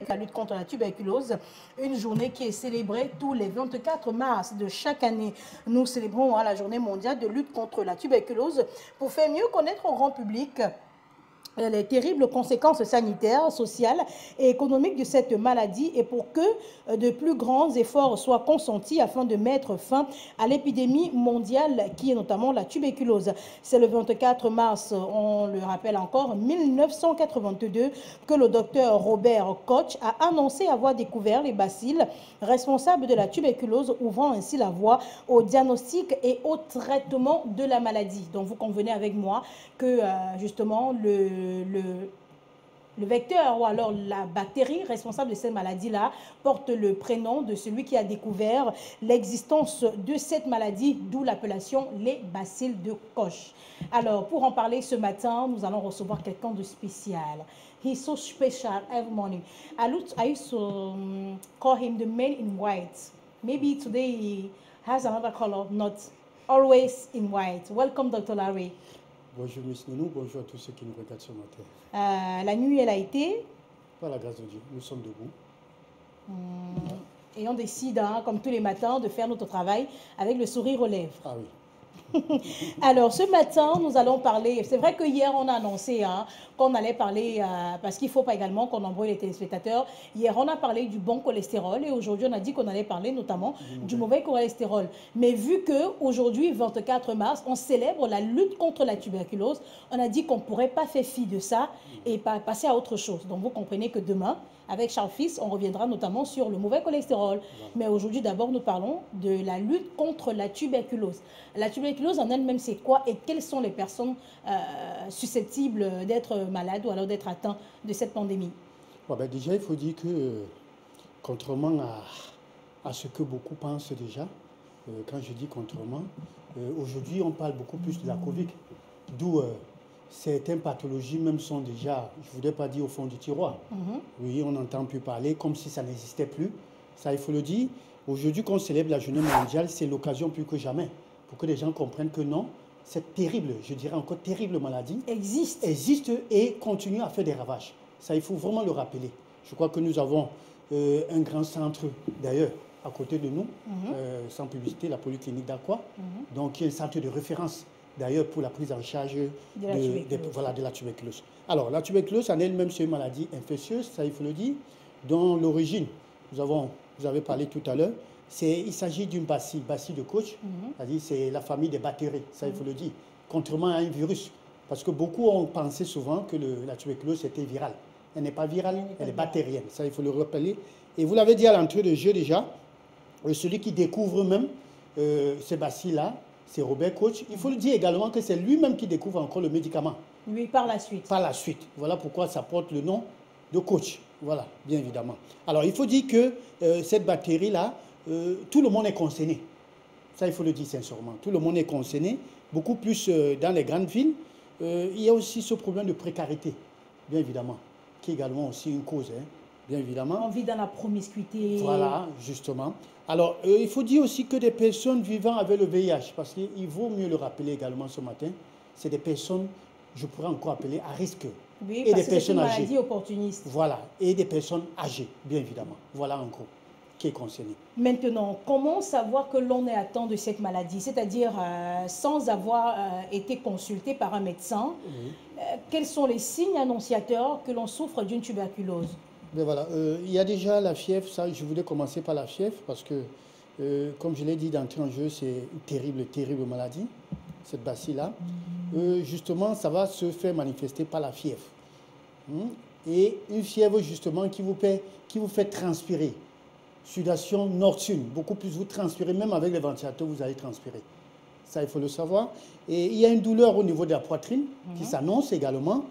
la lutte contre la tuberculose, une journée qui est célébrée tous les 24 mars de chaque année. Nous célébrons la journée mondiale de lutte contre la tuberculose pour faire mieux connaître au grand public les terribles conséquences sanitaires, sociales et économiques de cette maladie et pour que de plus grands efforts soient consentis afin de mettre fin à l'épidémie mondiale qui est notamment la tuberculose. C'est le 24 mars, on le rappelle encore, 1982, que le docteur Robert Koch a annoncé avoir découvert les bacilles responsables de la tuberculose, ouvrant ainsi la voie au diagnostic et au traitement de la maladie. Donc vous convenez avec moi que justement le vecteur ou alors la bactérie responsable de cette maladie-là porte le prénom de celui qui a découvert l'existence de cette maladie, d'où l'appellation les bacilles de Koch. Alors, pour en parler ce matin, nous allons recevoir quelqu'un de spécial. He's so special every morning. I used to call him the man in white. Maybe today he has another color, not always in white. Welcome, Dr. Larry. Bonjour, Miss Nounou. Bonjour à tous ceux qui nous regardent ce matin. La nuit, elle a été. Par la grâce de Dieu, nous sommes debout. Et on décide, comme tous les matins, de faire notre travail avec le sourire aux lèvres. Ah oui. Alors, ce matin, nous allons parler... C'est vrai que hier, on a annoncé qu'on allait parler, parce qu'il ne faut pas également qu'on embrouille les téléspectateurs. Hier, on a parlé du bon cholestérol et aujourd'hui, on a dit qu'on allait parler notamment du mauvais cholestérol. Mais vu qu'aujourd'hui, 24 mars, on célèbre la lutte contre la tuberculose, on a dit qu'on ne pourrait pas faire fi de ça et passer à autre chose. Donc, vous comprenez que demain, avec Charles Fils, on reviendra notamment sur le mauvais cholestérol. Mais aujourd'hui, d'abord, nous parlons de la lutte contre la tuberculose. La tuberculose en elle-même, c'est quoi et quelles sont les personnes susceptibles d'être malades ou alors d'être atteintes de cette pandémie? Déjà, il faut dire que, contrairement à ce que beaucoup pensent déjà, quand je dis contrairement, aujourd'hui, on parle beaucoup plus de la Covid, d'où certaines pathologies même sont déjà, je ne voudrais pas dire au fond du tiroir. Oui, on n'entend plus parler comme si ça n'existait plus. Ça, il faut le dire. Aujourd'hui, qu'on célèbre la journée mondiale, c'est l'occasion plus que jamais pour que les gens comprennent que non, cette terrible, je dirais encore terrible maladie existe et continue à faire des ravages. Ça, il faut vraiment le rappeler. Je crois que nous avons un grand centre, d'ailleurs, à côté de nous, sans publicité, la Polyclinique d'Aqua, donc qui est un centre de référence, d'ailleurs, pour la prise en charge de la tuberculose. Alors, la tuberculose en elle-même, c'est une maladie infectieuse, ça, il faut le dire, dont l'origine, vous avez parlé tout à l'heure, il s'agit d'une bacille de Koch, c'est-à-dire c'est la famille des bactéries, ça, il faut le dire, contrairement à un virus. Parce que beaucoup ont pensé souvent que la tuberculose était virale. Elle n'est pas virale, elle est bactérienne, ça, il faut le rappeler. Et vous l'avez dit à l'entrée de jeu déjà, celui qui découvre même ces bacilles-là, c'est Robert Koch. Il faut le dire également que c'est lui-même qui découvre encore le médicament. Oui, par la suite. Par la suite. Voilà pourquoi ça porte le nom de Koch. Voilà, bien évidemment. Alors, il faut dire que cette bactérie-là, tout le monde est concerné. Ça, il faut le dire sincèrement. Tout le monde est concerné. Beaucoup plus dans les grandes villes. Il y a aussi ce problème de précarité, bien évidemment, qui est également aussi une cause, bien évidemment. On vit dans la promiscuité. Voilà, justement. Alors, il faut dire aussi que des personnes vivant avec le VIH, parce qu'il vaut mieux le rappeler également ce matin, c'est des personnes, je pourrais encore appeler à risque. Oui, et parce des que c'est une personnes âgées. maladie opportuniste. Voilà, et des personnes âgées, bien évidemment. Voilà en gros qui est concerné. Maintenant, comment savoir que l'on est atteint de cette maladie? C'est-à-dire, sans avoir été consulté par un médecin, quels sont les signes annonciateurs que l'on souffre d'une tuberculose? Mais voilà, il y a déjà la fièvre, ça, je voulais commencer par la fièvre parce que, comme je l'ai dit d'entrée en jeu, c'est une terrible, terrible maladie, cette bacille-là. Justement, ça va se faire manifester par la fièvre. Et une fièvre, justement, qui vous fait transpirer. Sudation nocturne, beaucoup plus vous transpirez, même avec les ventilateurs, vous allez transpirer. Ça, il faut le savoir. Et il y a une douleur au niveau de la poitrine qui s'annonce également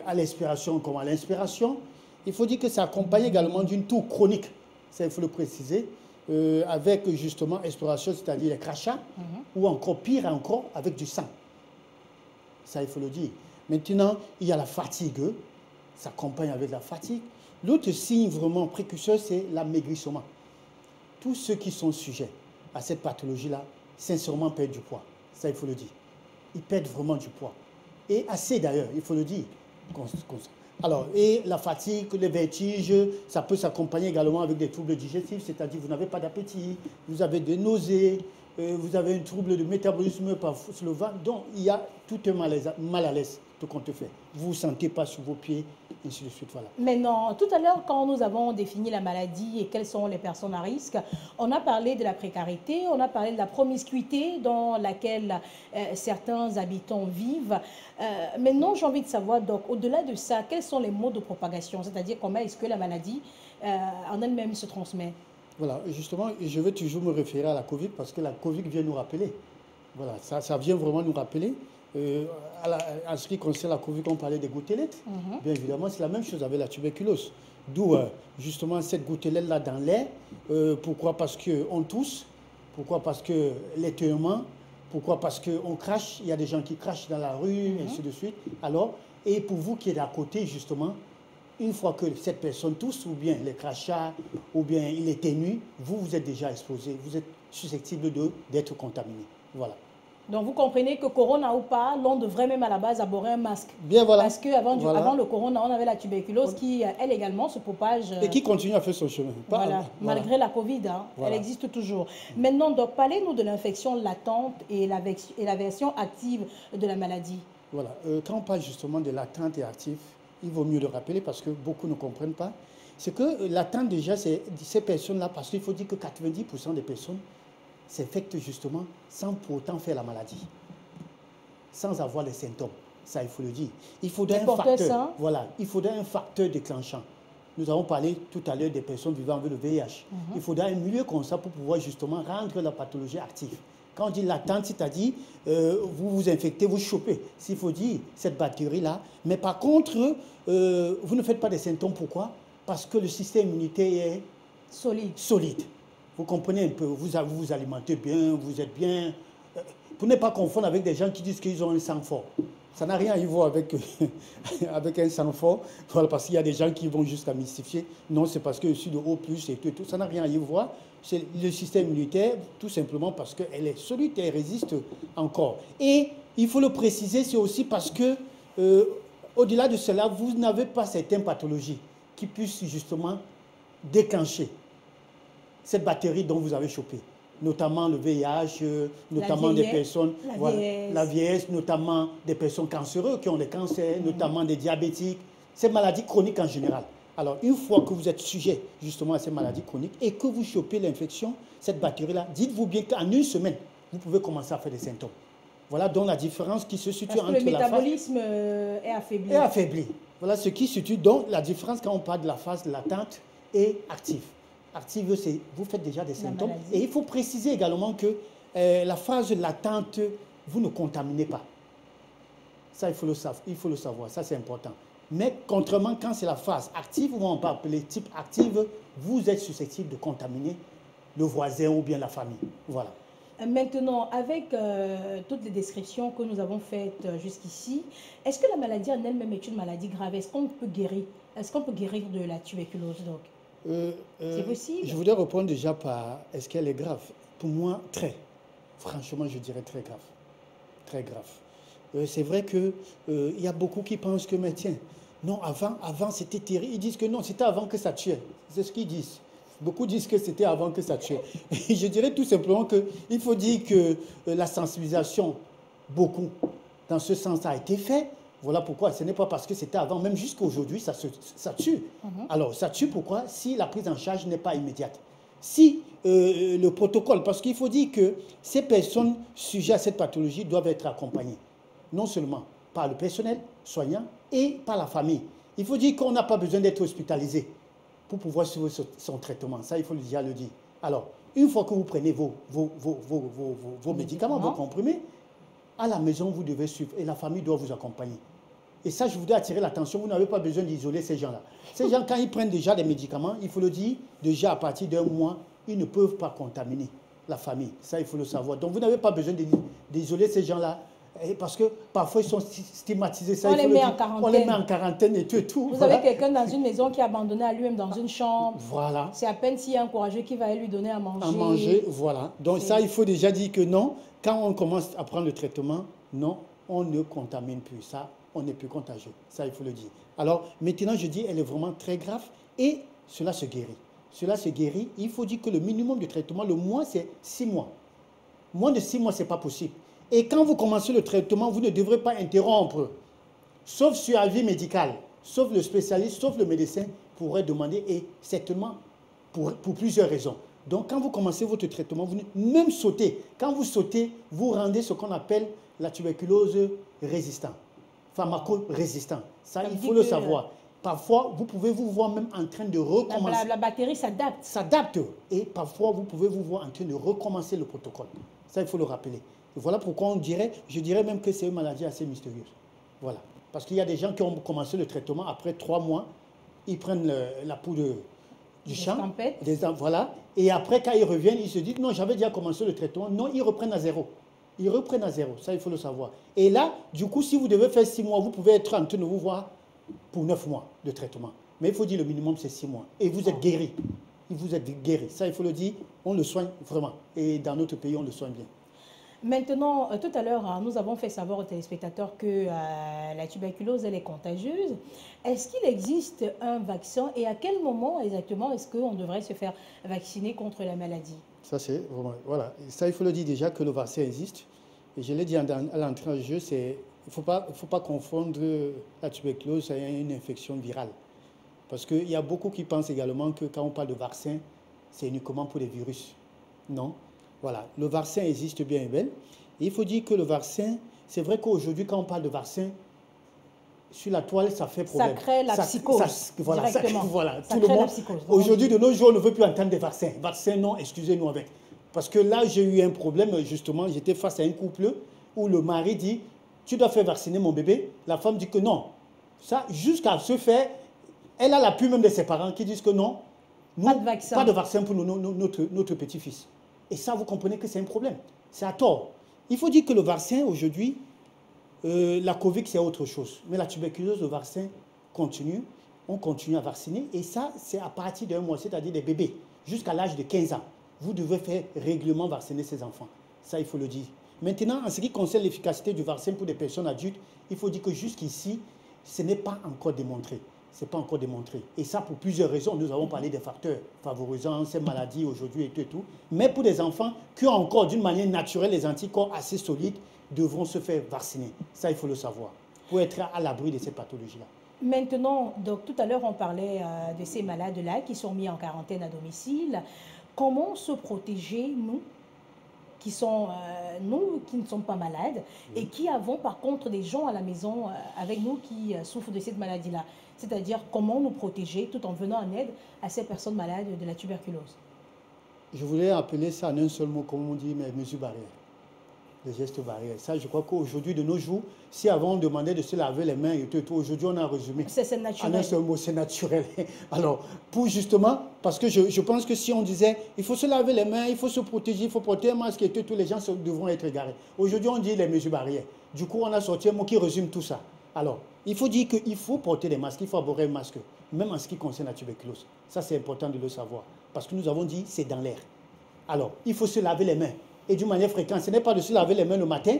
à l'expiration comme à l'inspiration. Il faut dire que ça accompagne également d'une toux chronique, ça il faut le préciser, avec justement exploration, c'est-à-dire les crachats, ou encore pire encore, avec du sang. Ça il faut le dire. Maintenant, il y a la fatigue, ça accompagne avec la fatigue. L'autre signe vraiment précurseur, c'est l'amaigrissement. Tous ceux qui sont sujets à cette pathologie-là, sincèrement, perdent du poids. Ça, il faut le dire. Ils perdent vraiment du poids. Et assez d'ailleurs, il faut le dire. Alors, et la fatigue, les vertiges, ça peut s'accompagner également avec des troubles digestifs, c'est-à-dire vous n'avez pas d'appétit, vous avez des nausées, vous avez un trouble de métabolisme par le ventre. Donc, il y a tout un mal à l'aise qu'on te fait. Vous ne vous sentez pas sur vos pieds, et ainsi de suite. Voilà. Maintenant, tout à l'heure, quand nous avons défini la maladie et quelles sont les personnes à risque, on a parlé de la précarité, on a parlé de la promiscuité dans laquelle certains habitants vivent. Maintenant, j'ai envie de savoir, donc, au-delà de ça, quels sont les modes de propagation? C'est-à-dire, comment est-ce que la maladie en elle-même se transmet? Voilà, justement, je vais toujours me référer à la Covid parce que la Covid vient nous rappeler. Voilà, ça vient vraiment nous rappeler. En ce qui concerne la Covid, on parlait des gouttelettes. Bien évidemment, c'est la même chose avec la tuberculose. D'où justement cette gouttelette-là dans l'air. Pourquoi? Parce qu'on tousse. Pourquoi? Parce que l'étouffement. Pourquoi? Parce qu'on crache. Il y a des gens qui crachent dans la rue, ainsi de suite. Alors, et pour vous qui êtes à côté, justement, une fois que cette personne tousse, ou bien les crachats, ou bien il éternue, vous êtes déjà exposé. Vous êtes susceptible d'être contaminé. Voilà. Donc, vous comprenez que corona ou pas, l'on devrait même à la base avoir un masque. Bien, voilà. Parce qu'avant avant le corona, on avait la tuberculose qui, elle également, se propage. Et qui continue à faire son chemin. Voilà. Malgré la Covid, elle existe toujours. Maintenant, donc, parlez-nous de l'infection latente et la version active de la maladie. Voilà. Quand on parle justement de latente et active, il vaut mieux le rappeler parce que beaucoup ne comprennent pas. C'est que latente, déjà, c'est ces personnes-là, parce qu'il faut dire que 90% des personnes s'infectent justement sans pour autant faire la maladie, sans avoir les symptômes. Ça, il faut le dire. Il faudrait un facteur. Voilà, il faudrait un facteur déclenchant. Nous avons parlé tout à l'heure des personnes vivant avec le VIH. Il faudrait un milieu comme ça pour pouvoir justement rendre la pathologie active. Quand on dit latente, c'est-à-dire vous vous infectez, vous chopez, s'il faut dire, cette bactérie-là. Mais par contre, vous ne faites pas des symptômes. Pourquoi? Parce que le système immunitaire est solide. Vous comprenez un peu, vous vous alimentez bien, vous êtes bien. Pour ne pas confondre avec des gens qui disent qu'ils ont un sang fort. Ça n'a rien à y voir avec, avec un sang fort, voilà, parce qu'il y a des gens qui vont jusqu'à mystifier. Non, c'est parce que je suis de haut plus et tout. Ça n'a rien à y voir. C'est le système immunitaire, tout simplement parce qu'elle est solide et elle résiste encore. Et il faut le préciser, c'est aussi parce que, au-delà de cela, vous n'avez pas certaines pathologies qui puissent justement déclencher cette bactérie dont vous avez chopé, notamment le VIH, notamment des personnes, la vieillesse, notamment des personnes cancéreuses qui ont des cancers, notamment des diabétiques, ces maladies chroniques en général. Alors, une fois que vous êtes sujet justement à ces maladies chroniques et que vous chopez l'infection, cette bactérie-là, dites-vous bien qu'en une semaine, vous pouvez commencer à faire des symptômes. Voilà donc la différence qui se situe entre la phase... le métabolisme est affaibli. Est affaibli. Voilà ce qui situe donc la différence quand on parle de la phase latente et active. Active, c'est vous faites déjà des symptômes. Et il faut préciser également que la phase latente, vous ne contaminez pas. Ça, il faut le savoir. Ça, c'est important. Mais contrairement, quand c'est la phase active, ou on peut appeler type active, vous êtes susceptible de contaminer le voisin ou bien la famille. Voilà. Maintenant, avec toutes les descriptions que nous avons faites jusqu'ici, est-ce que la maladie en elle-même est une maladie grave? Est-ce qu'on peut guérir? Est-ce qu'on peut guérir de la tuberculose donc? C'est possible? Je voudrais répondre déjà par est-ce qu'elle est grave? Pour moi, très. Franchement, je dirais très grave. Très grave. C'est vrai qu'il y a beaucoup qui pensent que, mais tiens, non, avant c'était terrible. Ils disent que non, c'était avant que ça tuait. C'est ce qu'ils disent. Beaucoup disent que c'était avant que ça tuait. Et je dirais tout simplement qu'il faut dire que la sensibilisation, beaucoup, dans ce sens, a été fait. Voilà pourquoi. Ce n'est pas parce que c'était avant, même jusqu'à aujourd'hui, ça tue. Alors, ça tue pourquoi? Si la prise en charge n'est pas immédiate. Si le protocole, parce qu'il faut dire que ces personnes sujettes à cette pathologie doivent être accompagnées, non seulement par le personnel soignant et par la famille. Il faut dire qu'on n'a pas besoin d'être hospitalisé pour pouvoir suivre son traitement. Ça, il faut déjà le dire. Alors, une fois que vous prenez vos médicaments, vos comprimés, à la maison, vous devez suivre et la famille doit vous accompagner. Et ça, je voudrais attirer l'attention, vous n'avez pas besoin d'isoler ces gens-là. Ces gens, quand ils prennent déjà des médicaments, il faut le dire, déjà à partir d'un mois, ils ne peuvent pas contaminer la famille. Ça, il faut le savoir. Donc, vous n'avez pas besoin d'isoler ces gens-là. Parce que parfois, ils sont stigmatisés. Ça, on les met en quarantaine. On les met en quarantaine et tout. Vous avez quelqu'un dans une maison qui est abandonné à lui-même dans une chambre. Voilà. C'est à peine s'il y a un courageux qui va lui donner à manger. À manger, voilà. Donc ça, il faut déjà dire que non, quand on commence à prendre le traitement, non, on ne contamine plus. Ça, on n'est plus contagieux. Ça, il faut le dire. Alors, maintenant, je dis, elle est vraiment très grave et cela se guérit. Cela se guérit. Il faut dire que le minimum de traitement, le mois, c'est 6 mois. Moins de 6 mois, ce n'est pas possible. Et quand vous commencez le traitement, vous ne devrez pas interrompre, sauf sur avis médical, sauf le spécialiste, sauf le médecin pourrait demander, et certainement pour plusieurs raisons. Donc, quand vous commencez votre traitement, vous même sautez. Quand vous sautez, vous rendez ce qu'on appelle la tuberculose résistante, pharmaco-résistant. Ça, il faut le savoir. Parfois, vous pouvez vous voir même en train de recommencer. La bactérie s'adapte. S'adapte. Et parfois, vous pouvez vous voir en train de recommencer le protocole. Ça, il faut le rappeler. Et voilà pourquoi je dirais même que c'est une maladie assez mystérieuse. Voilà. Parce qu'il y a des gens qui ont commencé le traitement, après 3 mois, ils prennent la poudre du champ. Voilà. Et après, quand ils reviennent, ils se disent, non, j'avais déjà commencé le traitement. Non, ils reprennent à zéro. Ils reprennent à zéro. Ça, il faut le savoir. Et là, du coup, si vous devez faire 6 mois, vous pouvez être en train de vous voir pour 9 mois de traitement. Mais il faut dire le minimum, c'est 6 mois. Et vous êtes guéri. Vous êtes guéri. Ça, il faut le dire. On le soigne vraiment. Et dans notre pays, on le soigne bien. Maintenant, tout à l'heure, nous avons fait savoir aux téléspectateurs que la tuberculose, elle est contagieuse. Est-ce qu'il existe un vaccin et à quel moment exactement est-ce qu'on devrait se faire vacciner contre la maladie? Ça, c'est vraiment... Voilà. Ça, il faut le dire déjà que le vaccin existe. Et je l'ai dit à l'entrée en jeu, il ne faut pas confondre la tuberculose à une infection virale. Parce qu'il y a beaucoup qui pensent également que quand on parle de vaccin, c'est uniquement pour les virus. Non. Voilà, le vaccin existe bien et bien. Et il faut dire que le vaccin, c'est vrai qu'aujourd'hui, quand on parle de vaccin, sur la toile, ça fait problème. Ça crée la psychose, directement. Voilà, tout le monde. Aujourd'hui, de nos jours, on ne veut plus entendre des vaccins. Vaccin, non, excusez-nous avec. Parce que là, j'ai eu un problème, justement, j'étais face à un couple où le mari dit, tu dois faire vacciner mon bébé. La femme dit que non. Ça, jusqu'à se faire, elle a l'appui même de ses parents qui disent que non, nous, pas de vaccin pour notre petit-fils. Et ça, vous comprenez que c'est un problème. C'est à tort. Il faut dire que le vaccin, aujourd'hui, la Covid, c'est autre chose. Mais la tuberculose, le vaccin continue. On continue à vacciner. Et ça, c'est à partir d'un mois, c'est-à-dire des bébés, jusqu'à l'âge de 15 ans. Vous devez faire régulièrement vacciner ces enfants. Ça, il faut le dire. Maintenant, en ce qui concerne l'efficacité du vaccin pour des personnes adultes, il faut dire que jusqu'ici, ce n'est pas encore démontré. Ce n'est pas encore démontré. Et ça, pour plusieurs raisons. Nous avons parlé des facteurs favorisant ces maladies aujourd'hui et tout. Mais pour des enfants qui ont encore d'une manière naturelle les anticorps assez solides, devront se faire vacciner. Ça, il faut le savoir, pour être à l'abri de ces pathologies-là. Maintenant, donc, tout à l'heure, on parlait de ces malades-là qui sont mis en quarantaine à domicile. Comment se protéger, nous qui ne sommes pas malades et qui avons par contre des gens à la maison avec nous qui souffrent de cette maladie-là? C'est-à-dire comment nous protéger tout en venant en aide à ces personnes malades de la tuberculose. Je voulais appeler ça en un seul mot, comme on dit, mais mesures barrières. Les gestes barrières. Ça, je crois qu'aujourd'hui, de nos jours, si avant on demandait de se laver les mains et tout, aujourd'hui on a résumé. C'est naturel. En un seul mot, c'est naturel. Alors, pour justement, parce que je pense que si on disait, il faut se laver les mains, il faut se protéger, il faut porter un masque et tout, tous les gens devront être égarés. Aujourd'hui, on dit les mesures barrières. Du coup, on a sorti un mot qui résume tout ça. Alors, il faut dire qu'il faut porter des masques, il faut avoir un masque, même en ce qui concerne la tuberculose. Ça, c'est important de le savoir. Parce que nous avons dit, c'est dans l'air. Alors, il faut se laver les mains. Et d'une manière fréquente, ce n'est pas de se laver les mains le matin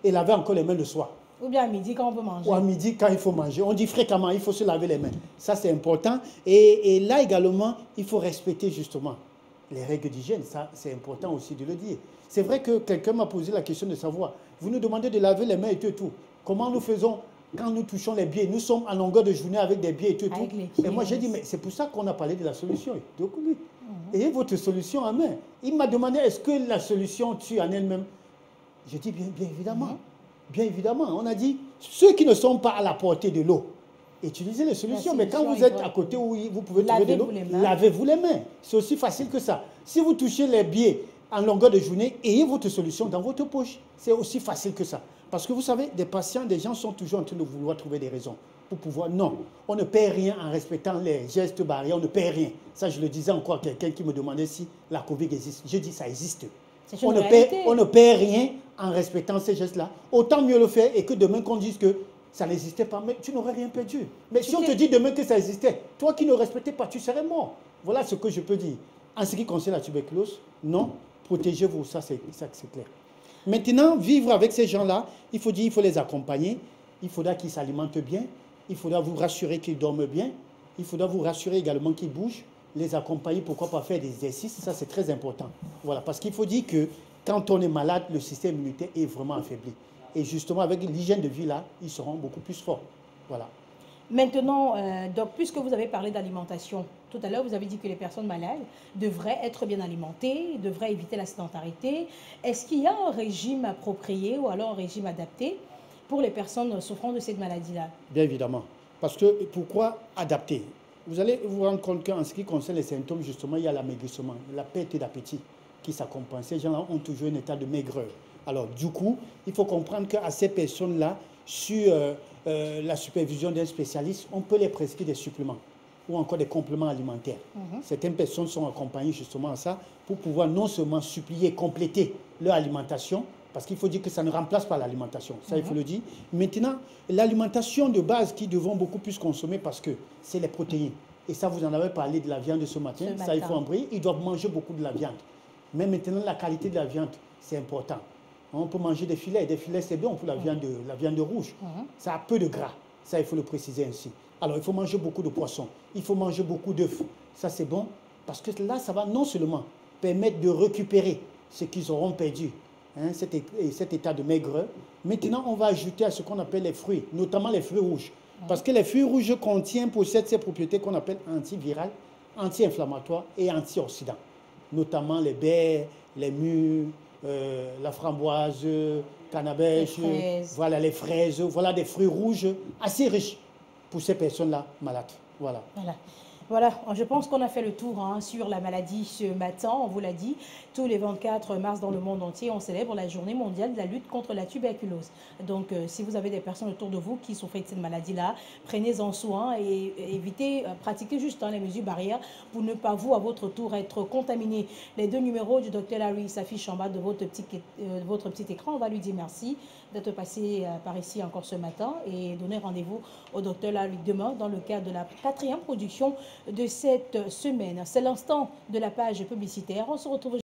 et laver encore les mains le soir. Ou bien à midi quand on peut manger. Ou à midi quand il faut manger. On dit fréquemment, il faut se laver les mains. Ça, c'est important. Et là également, il faut respecter justement les règles d'hygiène. Ça, c'est important aussi de le dire. C'est vrai que quelqu'un m'a posé la question de savoir, vous nous demandez de laver les mains et tout. Comment nous faisons quand nous touchons les biais? Nous sommes en longueur de journée avec des biais et tout. Et moi, j'ai dit, mais c'est pour ça qu'on a parlé de la solution. Donc, oui. Et votre solution en main. Il m'a demandé, est-ce que la solution tue en elle-même? J'ai dit, bien évidemment. Bien évidemment. On a dit, ceux qui ne sont pas à la portée de l'eau, utilisez les solutions. Mais quand vous êtes à côté où vous pouvez trouver de l'eau, lavez-vous les mains. C'est aussi facile que ça. Si vous touchez les biais en longueur de journée, ayez votre solution dans votre poche. C'est aussi facile que ça. Parce que vous savez, des patients, des gens sont toujours en train de vouloir trouver des raisons pour pouvoir... Non, on ne perd rien en respectant les gestes barrières, on ne perd rien. Ça, je le disais encore à quelqu'un qui me demandait si la Covid existe. Je dis, ça existe. On ne perd rien en respectant ces gestes-là. Autant mieux le faire et que demain qu'on dise que ça n'existait pas, mais tu n'aurais rien perdu. Mais si on te dit demain que ça existait, toi qui ne respectais pas, tu serais mort. Voilà ce que je peux dire. En ce qui concerne la tuberculose, non, protégez-vous, ça c'est clair. Maintenant, vivre avec ces gens-là, il faut dire, il faut les accompagner. il faudra qu'ils s'alimentent bien, il faudra vous rassurer qu'ils dorment bien, il faudra vous rassurer également qu'ils bougent, les accompagner, pourquoi pas faire des exercices, ça c'est très important. Voilà, parce qu'il faut dire que quand on est malade, le système immunitaire est vraiment affaibli. Et justement, avec l'hygiène de vie là, ils seront beaucoup plus forts. Voilà. Maintenant, donc, puisque vous avez parlé d'alimentation, tout à l'heure, vous avez dit que les personnes malades devraient être bien alimentées, devraient éviter la sédentarité. Est-ce qu'il y a un régime approprié ou alors un régime adapté pour les personnes souffrant de cette maladie-là? Bien évidemment. Parce que pourquoi adapter? Vous allez vous rendre compte qu'en ce qui concerne les symptômes, justement, il y a l'amaigrissement, la perte d'appétit qui s'accompagne. Ces gens-là ont toujours un état de maigreur. Alors, du coup, il faut comprendre qu'à ces personnes-là, sur la supervision d'un spécialiste, on peut les prescrire des suppléments ou encore des compléments alimentaires. Certaines personnes sont accompagnées justement à ça pour pouvoir non seulement supplier, compléter leur alimentation, parce qu'il faut dire que ça ne remplace pas l'alimentation, ça il faut le dire. Maintenant, l'alimentation de base qu'ils devront beaucoup plus consommer parce que c'est les protéines. Et ça, vous en avez parlé de la viande ce matin, ça il faut en briller. Ils doivent manger beaucoup de la viande. Mais maintenant, la qualité de la viande, c'est important. On peut manger des filets c'est bien pour la viande rouge. Ça a peu de gras, ça il faut le préciser ainsi. Alors il faut manger beaucoup de poissons, il faut manger beaucoup d'œufs, ça c'est bon, parce que là ça va non seulement permettre de récupérer ce qu'ils auront perdu, hein, cet état de maigreur. Maintenant on va ajouter à ce qu'on appelle les fruits, notamment les fruits rouges. Parce que les fruits rouges possèdent ces propriétés qu'on appelle antivirales, anti-inflammatoires et antioxydants. Notamment les baies, les mûres, la framboise, cannabis, voilà les fraises, voilà des fruits rouges assez riches pour ces personnes-là malades. Voilà. Voilà, je pense qu'on a fait le tour sur la maladie ce matin. On vous l'a dit, tous les 24 mars dans le monde entier, on célèbre la journée mondiale de la lutte contre la tuberculose. Donc, si vous avez des personnes autour de vous qui souffrent de cette maladie-là, prenez-en soin et évitez, pratiquez juste les mesures barrières pour ne pas vous, à votre tour, être contaminé. Les deux numéros du Dr Larry s'affichent en bas de votre petit écran. On va lui dire merci d'être passé par ici encore ce matin et donner rendez-vous au Dr Larry demain dans le cadre de la 4e production de cette semaine. C'est l'instant de la page publicitaire. On se retrouve